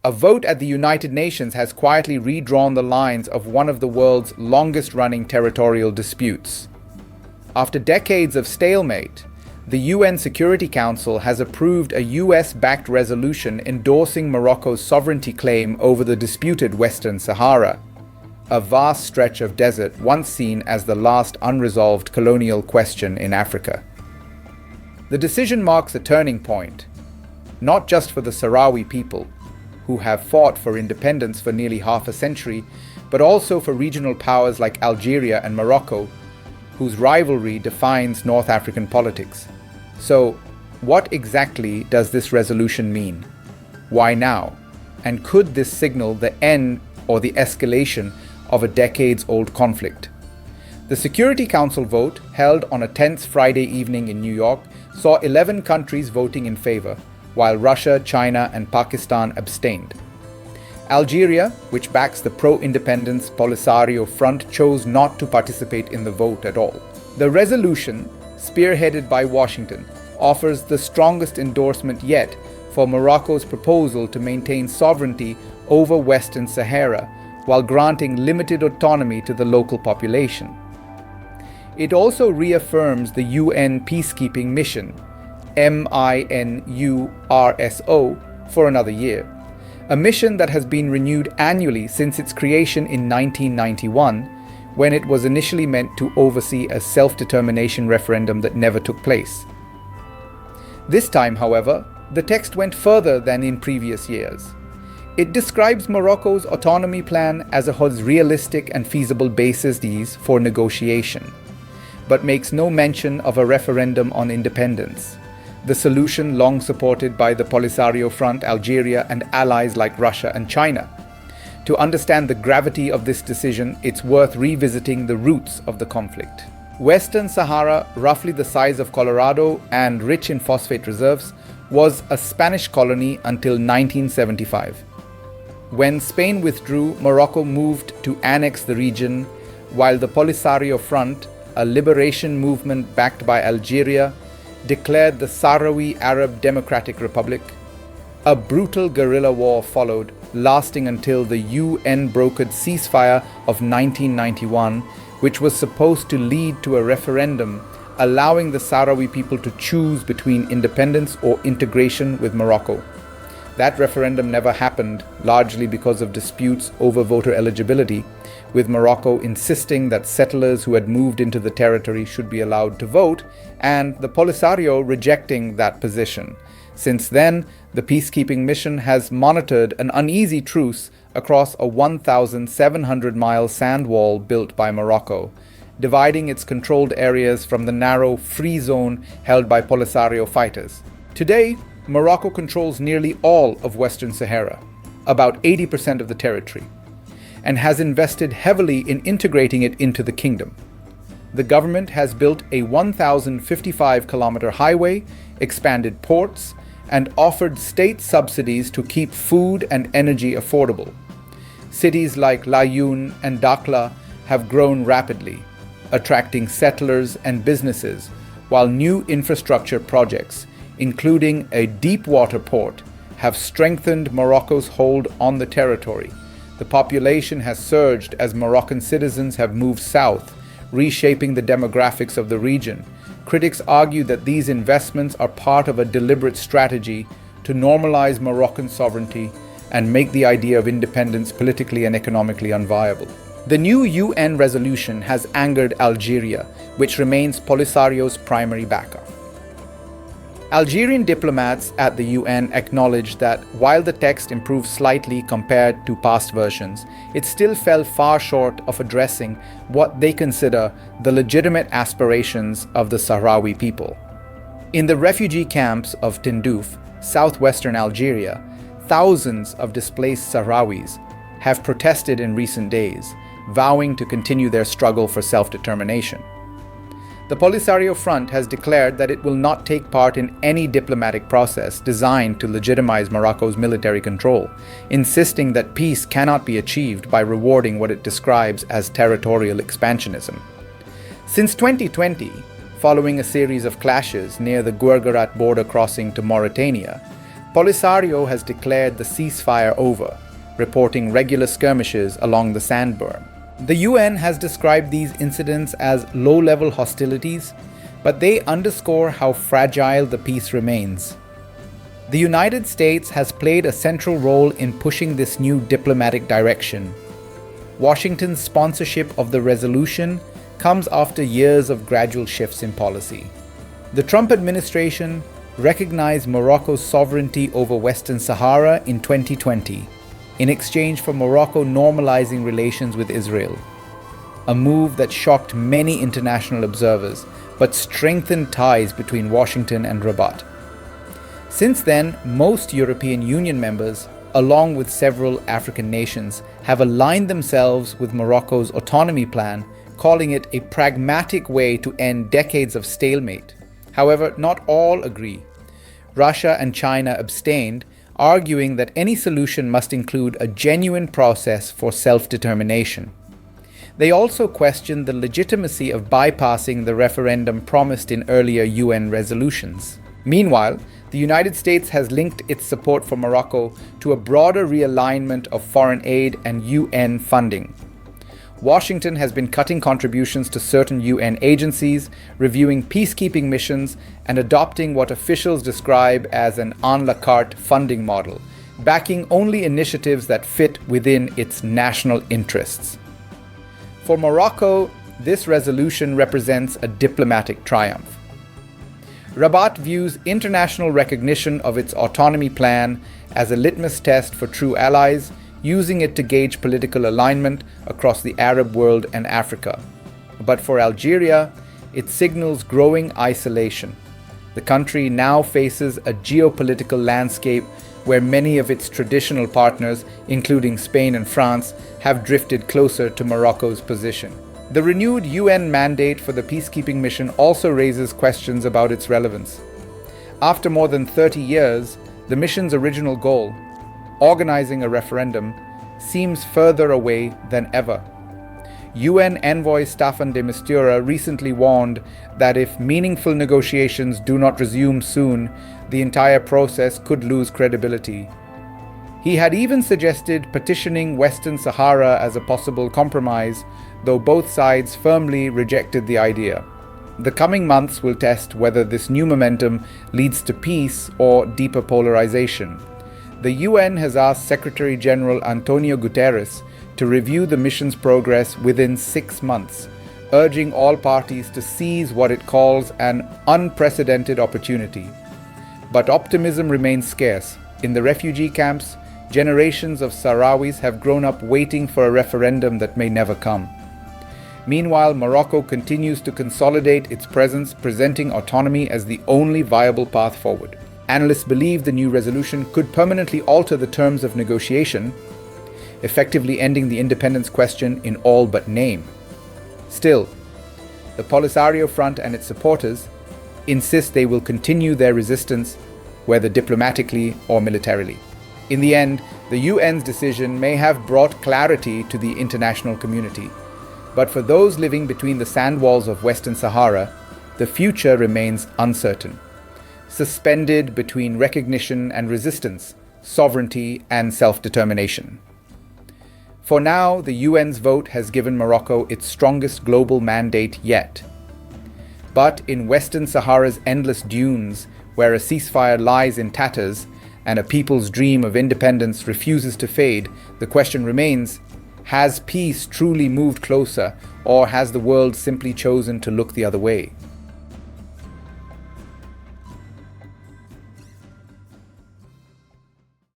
A vote at the United Nations has quietly redrawn the lines of one of the world's longest-running territorial disputes. After decades of stalemate, the UN Security Council has approved a US-backed resolution endorsing Morocco's sovereignty claim over the disputed Western Sahara, a vast stretch of desert once seen as the last unresolved colonial question in Africa. The decision marks a turning point, not just for the Sahrawi people, who have fought for independence for nearly half a century, but also for regional powers like Algeria and Morocco, whose rivalry defines North African politics. So, what exactly does this resolution mean? Why now? And could this signal the end or the escalation of a decades-old conflict? The Security Council vote, held on a tense Friday evening in New York, saw 11 countries voting in favor, while Russia, China, and Pakistan abstained. Algeria, which backs the pro-independence Polisario Front, chose not to participate in the vote at all. The resolution, spearheaded by Washington, offers the strongest endorsement yet for Morocco's proposal to maintain sovereignty over Western Sahara while granting limited autonomy to the local population. It also reaffirms the UN peacekeeping mission, MINURSO, for another year, a mission that has been renewed annually since its creation in 1991, when it was initially meant to oversee a self-determination referendum that never took place. This time, however, the text went further than in previous years. It describes Morocco's autonomy plan as a realistic and feasible basis for negotiation, but makes no mention of a referendum on independence, the solution long supported by the Polisario Front, Algeria, and allies like Russia and China. To understand the gravity of this decision, it's worth revisiting the roots of the conflict. Western Sahara, roughly the size of Colorado and rich in phosphate reserves, was a Spanish colony until 1975. When Spain withdrew, Morocco moved to annex the region, while the Polisario Front, a liberation movement backed by Algeria, declared the Sahrawi Arab Democratic Republic. A brutal guerrilla war followed, lasting until the UN-brokered ceasefire of 1991, which was supposed to lead to a referendum allowing the Sahrawi people to choose between independence or integration with Morocco. That referendum never happened, largely because of disputes over voter eligibility, with Morocco insisting that settlers who had moved into the territory should be allowed to vote, and the Polisario rejecting that position. Since then, the peacekeeping mission has monitored an uneasy truce across a 1,700-mile sand wall built by Morocco, dividing its controlled areas from the narrow free zone held by Polisario fighters. Today, Morocco controls nearly all of Western Sahara, about 80% of the territory, and has invested heavily in integrating it into the kingdom. The government has built a 1,055-kilometer highway, expanded ports, and offered state subsidies to keep food and energy affordable. Cities like Laayoune and Dakhla have grown rapidly, attracting settlers and businesses, while new infrastructure projects, including a deep-water port, have strengthened Morocco's hold on the territory. The population has surged as Moroccan citizens have moved south, reshaping the demographics of the region. Critics argue that these investments are part of a deliberate strategy to normalize Moroccan sovereignty and make the idea of independence politically and economically unviable. The new UN resolution has angered Algeria, which remains Polisario's primary backer. Algerian diplomats at the UN acknowledged that while the text improved slightly compared to past versions, it still fell far short of addressing what they consider the legitimate aspirations of the Sahrawi people. In the refugee camps of Tindouf, southwestern Algeria, thousands of displaced Sahrawis have protested in recent days, vowing to continue their struggle for self-determination. The Polisario Front has declared that it will not take part in any diplomatic process designed to legitimize Morocco's military control, insisting that peace cannot be achieved by rewarding what it describes as territorial expansionism. Since 2020, following a series of clashes near the Guerguerat border crossing to Mauritania, Polisario has declared the ceasefire over, reporting regular skirmishes along the sand berm. The UN has described these incidents as low-level hostilities, but they underscore how fragile the peace remains. The United States has played a central role in pushing this new diplomatic direction. Washington's sponsorship of the resolution comes after years of gradual shifts in policy. The Trump administration recognized Morocco's sovereignty over Western Sahara in 2020, in exchange for Morocco normalizing relations with Israel, a move that shocked many international observers but strengthened ties between Washington and Rabat. Since then, most European Union members, along with several African nations, have aligned themselves with Morocco's autonomy plan, calling it a pragmatic way to end decades of stalemate. However, not all agree. Russia and China abstained, arguing that any solution must include a genuine process for self-determination. They also questioned the legitimacy of bypassing the referendum promised in earlier UN resolutions. Meanwhile, the United States has linked its support for Morocco to a broader realignment of foreign aid and UN funding. Washington has been cutting contributions to certain UN agencies, reviewing peacekeeping missions, and adopting what officials describe as an en la carte funding model, backing only initiatives that fit within its national interests. For Morocco, this resolution represents a diplomatic triumph. Rabat views international recognition of its autonomy plan as a litmus test for true allies, using it to gauge political alignment across the Arab world and Africa. But for Algeria, it signals growing isolation. The country now faces a geopolitical landscape where many of its traditional partners, including Spain and France, have drifted closer to Morocco's position. The renewed UN mandate for the peacekeeping mission also raises questions about its relevance. After more than 30 years, the mission's original goal, organizing a referendum, seems further away than ever. UN envoy Staffan de Mistura recently warned that if meaningful negotiations do not resume soon, the entire process could lose credibility. He had even suggested petitioning Western Sahara as a possible compromise, though both sides firmly rejected the idea. The coming months will test whether this new momentum leads to peace or deeper polarization. The UN has asked Secretary General Antonio Guterres to review the mission's progress within 6 months, urging all parties to seize what it calls an unprecedented opportunity. But optimism remains scarce. In the refugee camps, generations of Sahrawis have grown up waiting for a referendum that may never come. Meanwhile, Morocco continues to consolidate its presence, presenting autonomy as the only viable path forward. Analysts believe the new resolution could permanently alter the terms of negotiation, effectively ending the independence question in all but name. Still, the Polisario Front and its supporters insist they will continue their resistance, whether diplomatically or militarily. In the end, the UN's decision may have brought clarity to the international community. But for those living between the sand walls of Western Sahara, the future remains uncertain, suspended between recognition and resistance, sovereignty and self-determination. For now, the UN's vote has given Morocco its strongest global mandate yet. But in Western Sahara's endless dunes, where a ceasefire lies in tatters and a people's dream of independence refuses to fade, the question remains: has peace truly moved closer, or has the world simply chosen to look the other way?